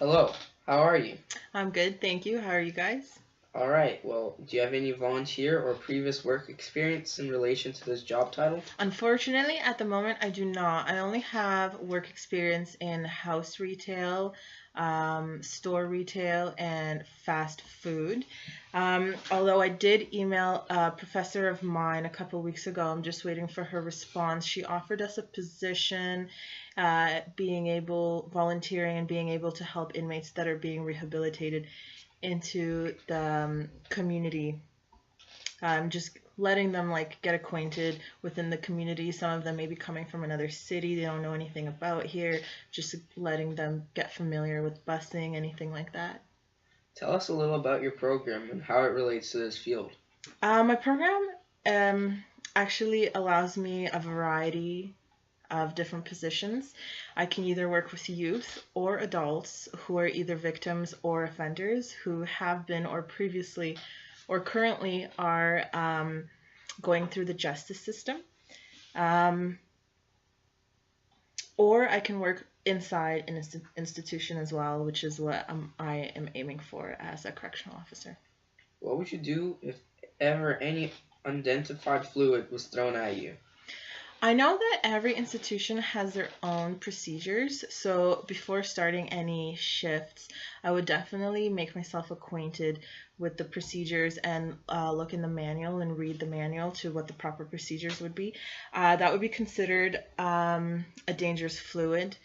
Hello, how are you? I'm good, thank you. How are you guys? All right, well, do you have any volunteer or previous work experience in relation to this job title? Unfortunately, at the moment, I do not. I only have work experience in house retail, store retail, and fast food. Although I did email a professor of mine a couple weeks ago, I'm just waiting for her response. She offered us a position, volunteering and being able to help inmates that are being rehabilitated into the community, just letting them like get acquainted within the community. Some of them may be coming from another city they don't know anything about here, just letting them get familiar with busing, anything like that. Tell us a little about your program and how it relates to this field. My program actually allows me a variety of different positions. I can either work with youth or adults who are either victims or offenders who have been or previously or currently are going through the justice system. Um, or I can work inside an institution as well, which is what I am aiming for as a correctional officer. What would you do if ever any unidentified fluid was thrown at you? I know that every institution has their own procedures, so before starting any shifts, I would definitely make myself acquainted with the procedures and look in the manual and read the manual to what the proper procedures would be. That would be considered a dangerous fluid,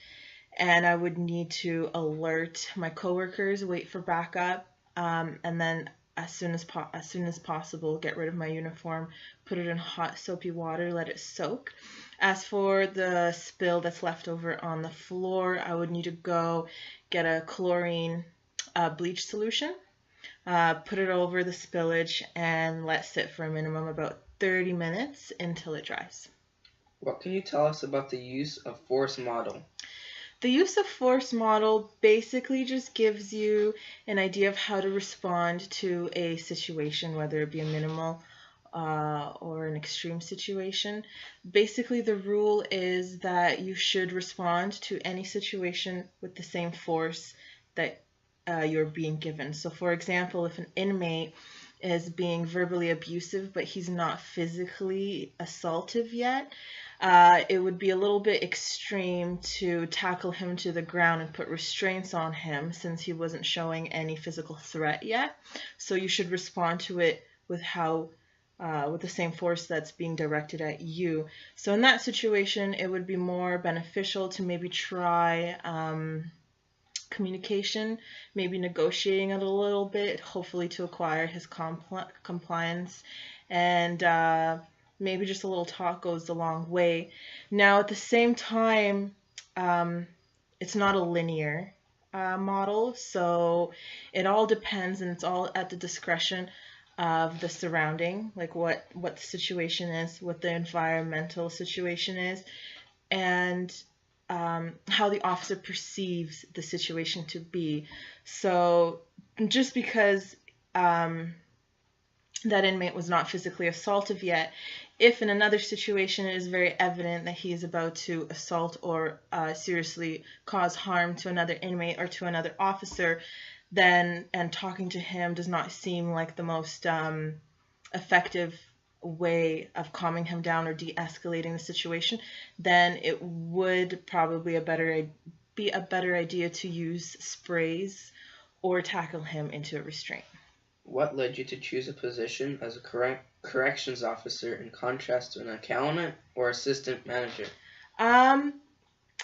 and I would need to alert my coworkers, wait for backup, and then as soon as possible, get rid of my uniform, put it in hot soapy water, let it soak. As for the spill that's left over on the floor, I would need to go get a chlorine bleach solution, put it over the spillage, and let sit for a minimum about 30 minutes until it dries. What can you tell us about the use of force model? The use of force model basically just gives you an idea of how to respond to a situation, whether it be a minimal or an extreme situation. Basically, the rule is that you should respond to any situation with the same force that you're being given. So, for example, if an inmate is being verbally abusive, but he's not physically assaultive yet, it would be a little bit extreme to tackle him to the ground and put restraints on him since he wasn't showing any physical threat yet. So you should respond to it with the same force that's being directed at you. So in that situation, it would be more beneficial to maybe try communication, maybe negotiating it a little bit, hopefully to acquire his compliance, and maybe just a little talk goes a long way. Now, at the same time, it's not a linear model, so it all depends and it's all at the discretion of the surrounding, like what the situation is, what the environmental situation is, and how the officer perceives the situation to be. So just because that inmate was not physically assaultive yet, if in another situation it is very evident that he is about to assault or seriously cause harm to another inmate or to another officer, then and talking to him does not seem like the most effective way of calming him down or de-escalating the situation, then it would probably be a better idea to use sprays or tackle him into a restraint. What led you to choose a position as a corrections officer in contrast to an accountant or assistant manager? Um,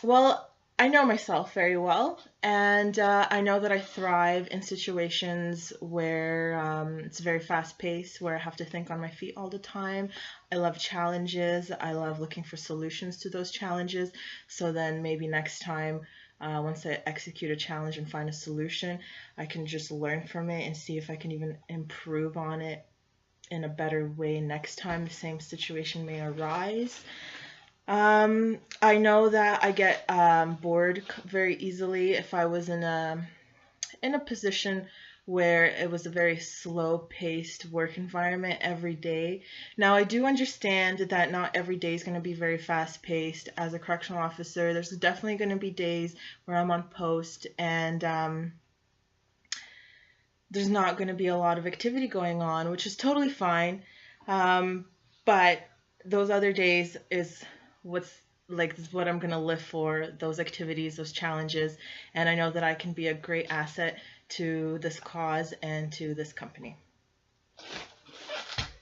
well, I know myself very well, and I know that I thrive in situations where it's very fast paced, where I have to think on my feet all the time. I love challenges. I love looking for solutions to those challenges. So then maybe next time, once I execute a challenge and find a solution, I can just learn from it and see if I can even improve on it in a better way next time the same situation may arise. I know that I get bored very easily if I was in a position where it was a very slow-paced work environment every day. Now, I do understand that not every day is going to be very fast-paced. As a correctional officer, there's definitely going to be days where I'm on post and there's not going to be a lot of activity going on, which is totally fine. But those other days is what I'm going to live for, those activities, those challenges, and I know that I can be a great asset to this cause and to this company.